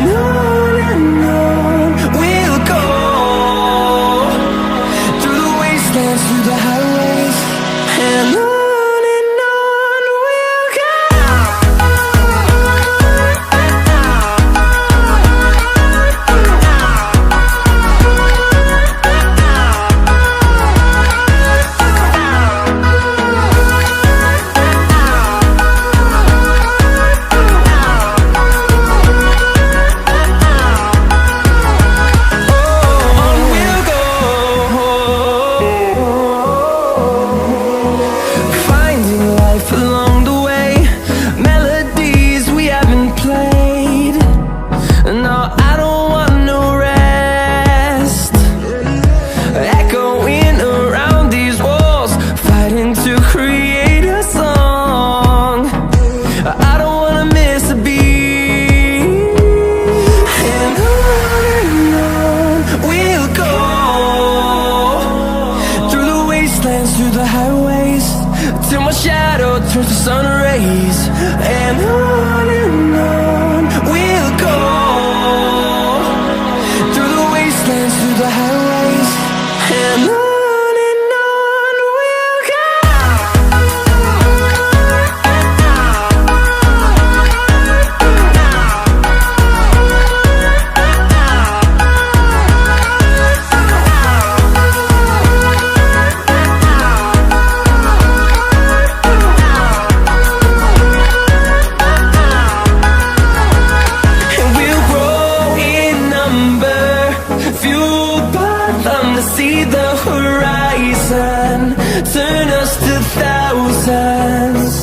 on we'll go, through the wastelands, through the highways, and on we'll go. Through the highways, till my shadow turns to sun rays, and on we'll go, through the wastelands, through the highways, and on we'll go. See the horizon, turn us to thousands,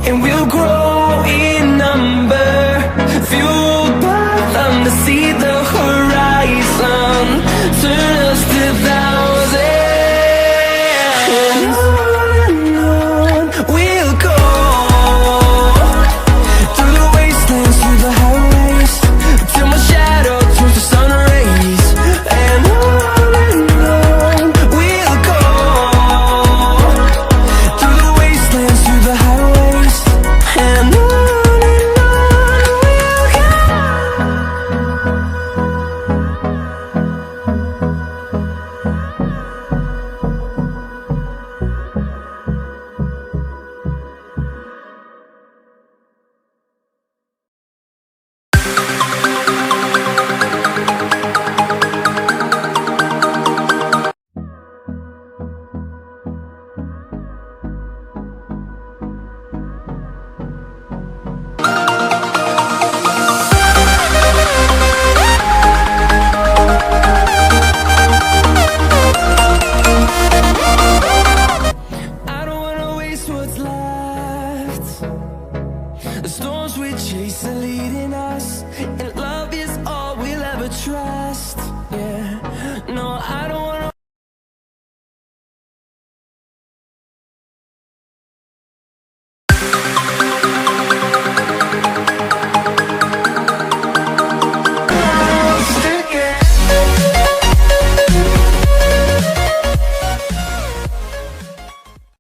and we'll grow in number, fueled by them to see the horizon, turn us to thousands, and on we'll go, through the wastelands, through the highways, till my shadow turns to sun rays, and on The storms we chase are leading us, and